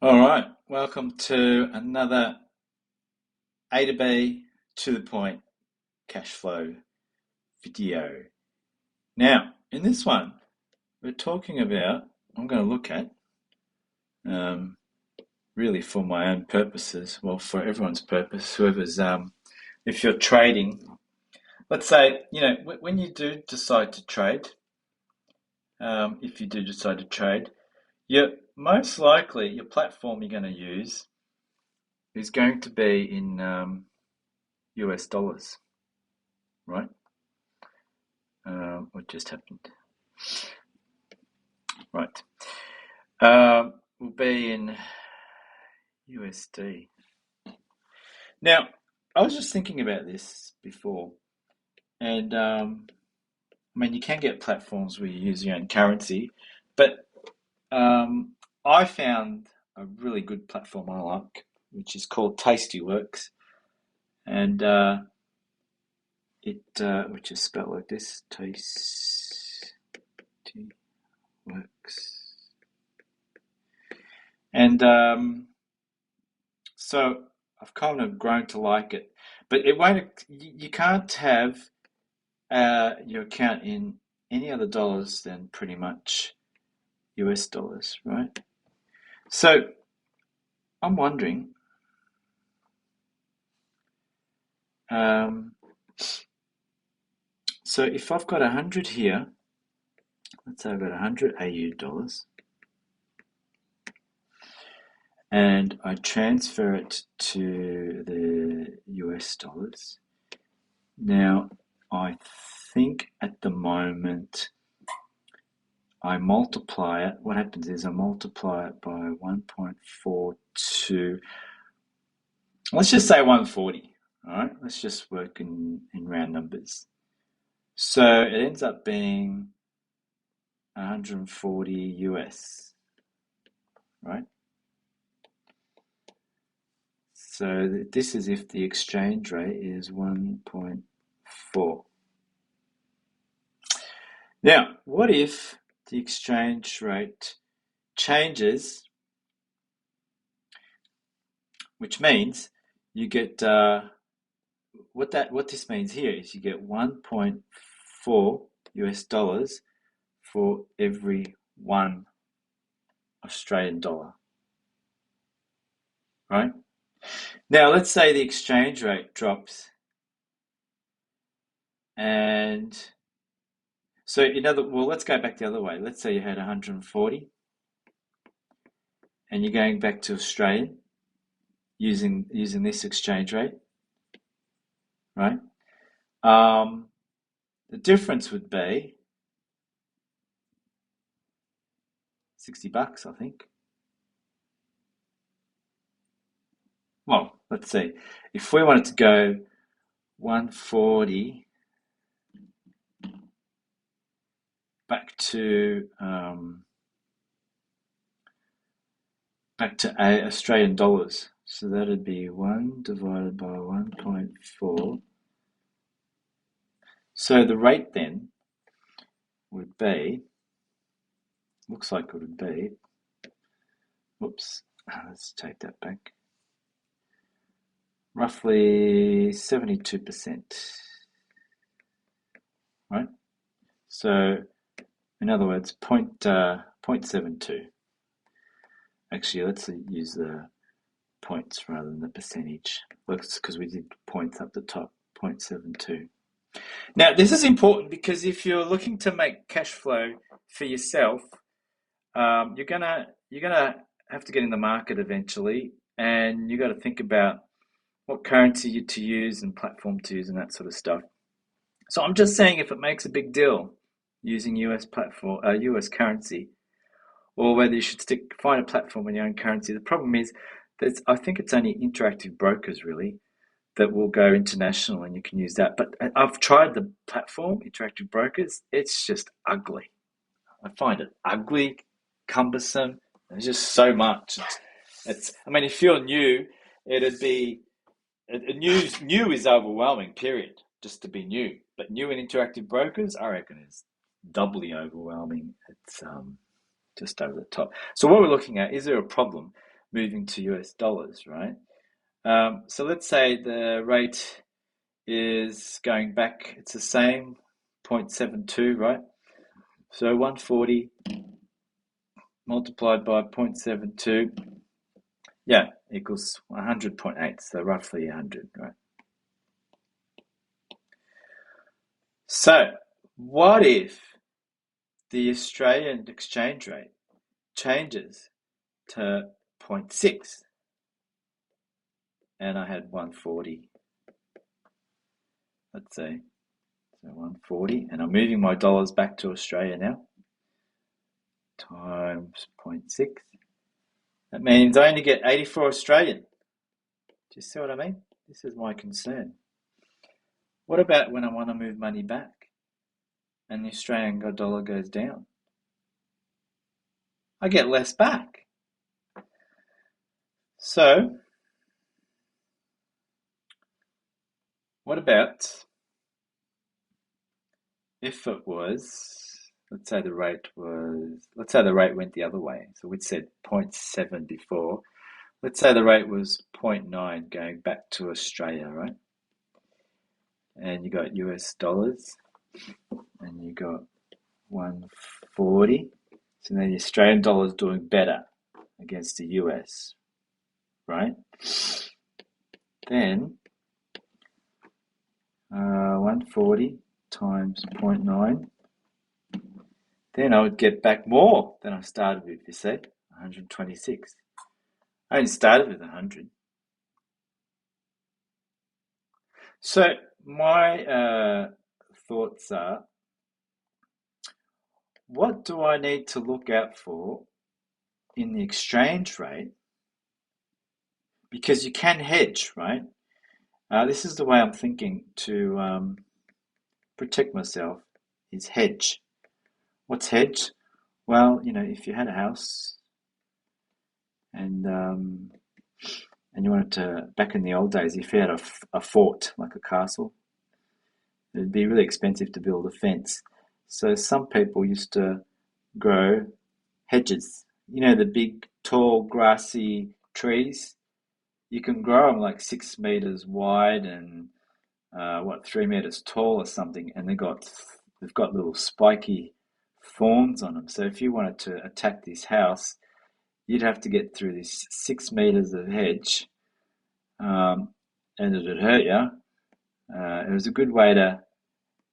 All right, welcome to another A to B to the point cash flow video. Now, in this one, we're talking about, I'm going to look at, um, really for my own purposes, well, for everyone's purpose, whoever's, if you're trading, let's say, when you do decide to trade, if you do decide to trade, you're most likely your platform you're going to use is going to be in US dollars, right? What just happened? Right. Will be in USD. Now, I was just thinking about this before, and I mean, you can get platforms where you use your own currency, but I found a really good platform I like, which is called Tastyworks, and which is spelled like this, Tastyworks. And so I've kind of grown to like it, but it won't. You can't have your account in any other dollars than pretty much US dollars, right? So I'm wondering. Um, so if I've got 100 here, let's say I've got 100 AU dollars, and I transfer it to the US dollars. Now, I think at the moment I multiply it. What happens is I multiply it by 1.42. Let's just say 140. All right, let's just work in round numbers. So it ends up being 140 US, right? So this is if the exchange rate is 1.4. Now, what if the exchange rate changes, which means you get what this means here is you get 1.4 US dollars for every 1 Australian dollar, right? Now, let's say the exchange rate drops, and so let's go back the other way. Let's say you had 140 and you're going back to Australian using this exchange rate, right? The difference would be $60, I think. Well, let's see. If we wanted to go 140 back to Australian dollars, so that'd be 1 divided by 1.4. So the rate then would be, looks like it would be, whoops, let's take that back, roughly 72%, right? So in other words, 0.72. Actually, let's use the points rather than the percentage, because we did points up the top, 0.72. Now, this is important because if you're looking to make cash flow for yourself, you're gonna have to get in the market eventually, and you got to think about what currency to use and platform to use and that sort of stuff. So I'm just saying, if it makes a big deal using US currency, or whether you should find a platform in your own currency. The problem is that I think it's only interactive brokers really that will go international, and you can use that. But I've tried the platform, interactive brokers. It's just ugly. I find it ugly, cumbersome. There's just so much. I mean, if you're new, it'd be new is overwhelming. Period. Just to be new, but new and interactive brokers, I reckon, is doubly overwhelming. It's just over the top. So what we're looking at, is there a problem? moving to US dollars, right? So let's say the rate is going back, it's the same, 0.72, right? So 140 multiplied by 0.72, yeah, equals 100.8, so roughly 100, right? So what if the Australian exchange rate changes to zero point 0.6 and I had 140, let's say, so 140, and I'm moving my dollars back to Australia now, times 0.6. That means I only get 84 Australian. Do you see what I mean? This is my concern. What about when I want to move money back and the Australian dollar goes down? I get less back. So, what about if it was, let's say the rate went the other way. So we'd said 0.7 before. Let's say the rate was 0.9 going back to Australia, right? And you got US dollars and you got 140. So then the Australian dollar is doing better against the US, right? Then 140 times 0.9. Then I would get back more than I started with, you see, 126. I only started with 100. So my thoughts are, what do I need to look out for in the exchange rate? Because you can hedge, right? This is the way I'm thinking to protect myself, is hedge. What's hedge? Well, if you had a house and you wanted to, back in the old days, if you had a fort, like a castle, it'd be really expensive to build a fence. So some people used to grow hedges. The big, tall, grassy trees. You can grow them like 6 meters wide and 3 meters tall or something, and they've got little spiky thorns on them. So if you wanted to attack this house, you'd have to get through this 6 meters of hedge, and it'd hurt you. It was a good way to,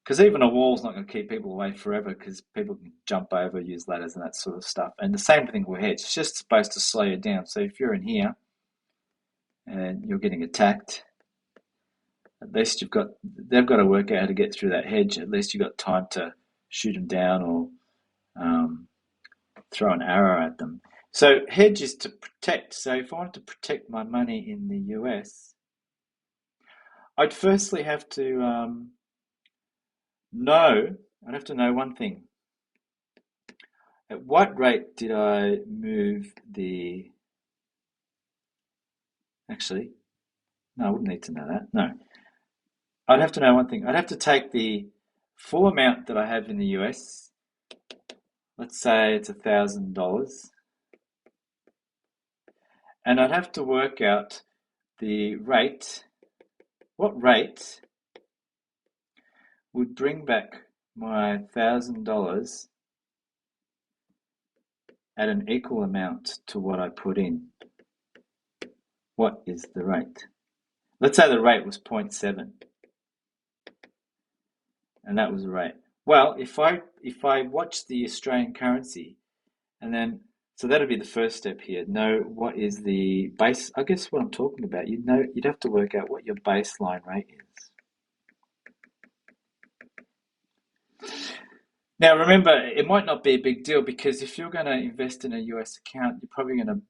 because even a wall's not going to keep people away forever, because people can jump over, use ladders and that sort of stuff. And the same thing with hedge. It's just supposed to slow you down. So if you're in here and you're getting attacked, at least they've got to work out how to get through that hedge. At least you've got time to shoot them down or throw an arrow at them. So hedge is to protect. So if I wanted to protect my money in the US, I'd firstly have to I'd have to know one thing. At what rate did I move actually, no, I wouldn't need to know that. No, I'd have to know one thing. I'd have to take the full amount that I have in the US. Let's say it's $1,000. And I'd have to work out the rate, what rate would bring back my $1,000 at an equal amount to what I put in. What is the rate? Let's say the rate was 0.7, and that was the rate. Well, if I watch the Australian currency, and then so that'd be the first step here. Know what is the base. I guess what I'm talking about. You'd have to work out what your baseline rate is. Now, remember, it might not be a big deal, because if you're going to invest in a US account, you're probably going to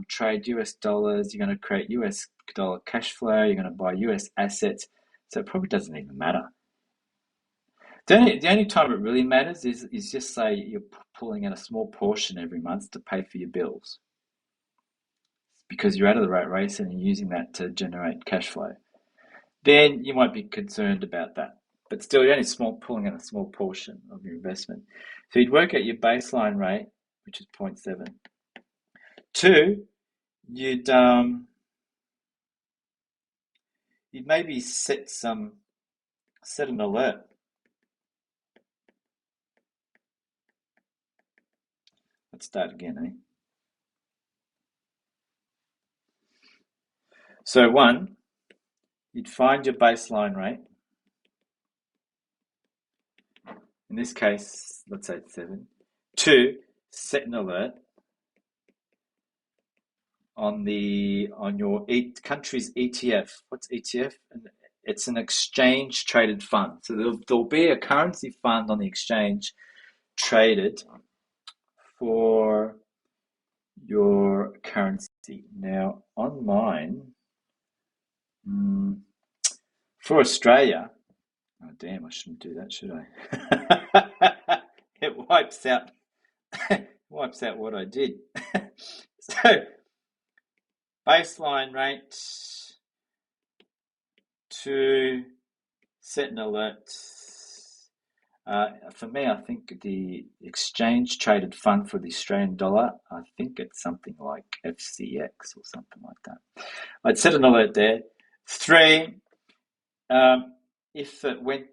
trade US dollars, you're going to create US dollar cash flow, you're going to buy US assets, so it probably doesn't even matter. The only time it really matters is just say you're pulling in a small portion every month to pay for your bills, because you're out of the rat race and you're using that to generate cash flow. Then you might be concerned about that. But still, you're only pulling in a small portion of your investment. So you'd work out your baseline rate, which is 0.7. Two, you'd you'd maybe set an alert. Let's start again, eh? So one, you'd find your baseline rate. In this case, let's say it's 7. Two, set an alert on your country's ETF. What's ETF? It's an exchange traded fund. So there'll be a currency fund on the exchange traded for your currency. Now, on mine, for Australia, oh damn, I shouldn't do that, should I? It wipes out what I did. So baseline rate to set an alert. For me, I think the exchange traded fund for the Australian dollar, I think it's something like FCX or something like that. I'd set an alert there. Three, um, if it went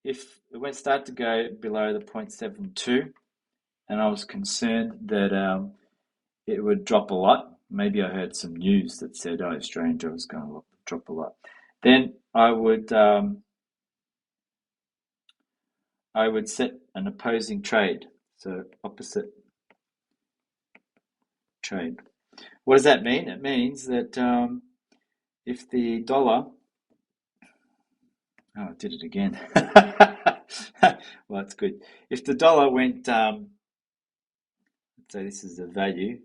if it went start to go below the 0.72, and I was concerned that it would drop a lot. Maybe I heard some news that said, "Oh, Australian dollar is going to drop a lot." Then I would set an opposing trade, so opposite trade. What does that mean? It means that if the dollar, oh, I did it again. Well, that's good. If the dollar went, let's say this is the value,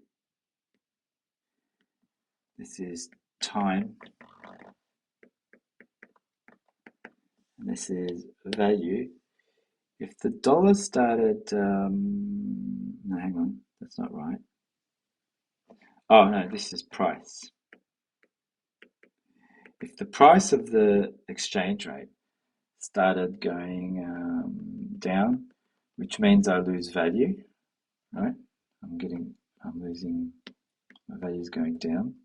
this is time, and this is value. If the dollar started, no, hang on, that's not right. Oh no, this is price. If the price of the exchange rate started going down, which means I lose value, right? I'm losing, my value is going down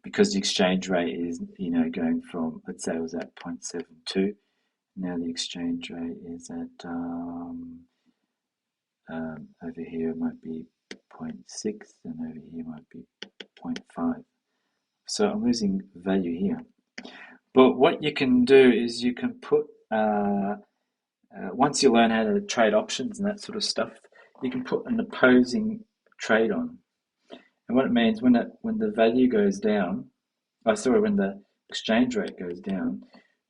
because the exchange rate is, going from, let's say it was at 0.72. Now the exchange rate is at, over here it might be 0.6 and over here might be 0.5. So I'm losing value here. But what you can do is you can put, once you learn how to trade options and that sort of stuff, you can put an opposing trade on. And what it means when the value goes down, when the exchange rate goes down,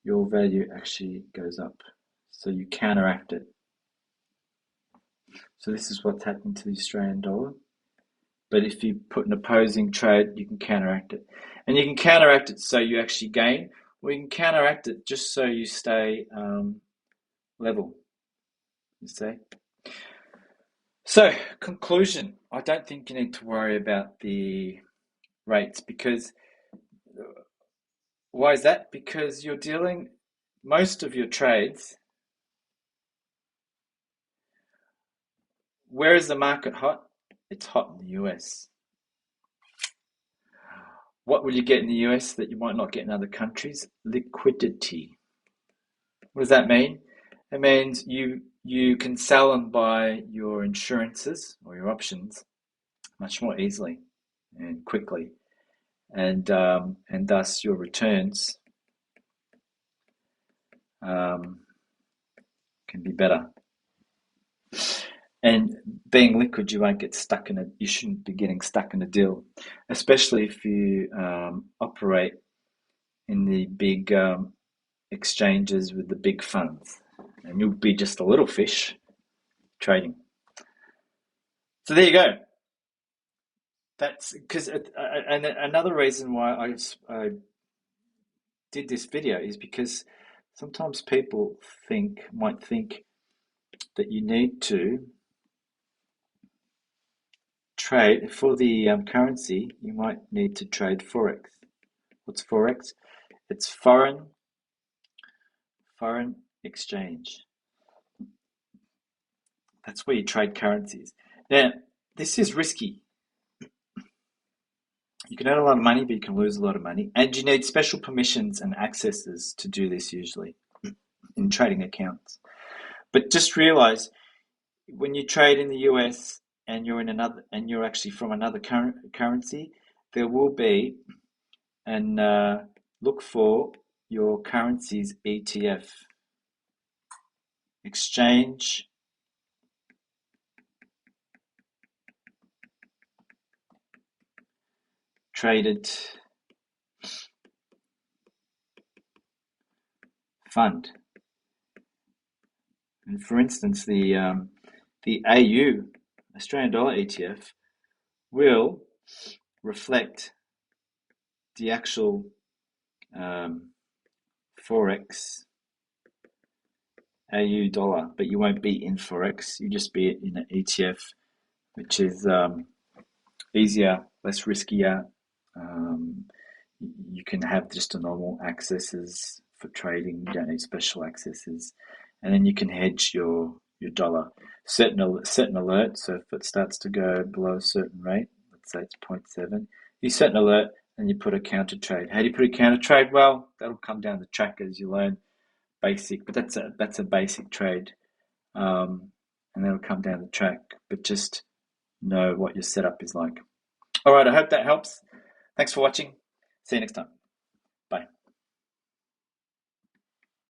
your value actually goes up. So you counteract it. So this is what's happened to the Australian dollar. But if you put an opposing trade, you can counteract it. And you can counteract it so you actually gain, or you can counteract it just so you stay level, you see. So, conclusion, I don't think you need to worry about the rates because why is that? Because you're dealing most of your trades. Where is the market hot? It's hot in the US. What will you get in the US that you might not get in other countries? Liquidity. What does that mean? It means you can sell and buy your insurances or your options much more easily and quickly, and thus your returns um, can be better. And being liquid, you won't get stuck in it. You shouldn't be getting stuck in a deal, especially if you operate in the big exchanges with the big funds, and you'll be just a little fish trading. So there you go. That's because, and another reason why I did this video is because sometimes people might think that you need to trade for the currency. You might need to trade forex. What's forex? It's foreign exchange. That's where you trade currencies. Now, this is risky. You can earn a lot of money, but you can lose a lot of money. And you need special permissions and accesses to do this usually in trading accounts. But just realize when you trade in the US and you're actually from another currency, there will be and look for your currency's ETF, exchange traded fund. And for instance, the AU, Australian dollar ETF, will reflect the actual um, Forex AU dollar, but you won't be in Forex. You just be in an ETF, which is easier, less riskier. Um, you can have just a normal accesses for trading. You don't need special accesses, and then you can hedge your dollar. Set an alert. So if it starts to go below a certain rate, let's say it's zero point 0.7, you set an alert and you put a counter trade. How do you put a counter trade? Well, that'll come down the track as you learn basic, but that's a basic trade, and that'll come down the track. But just know what your setup is like. All right, I hope that helps. Thanks for watching. See you next time. Bye.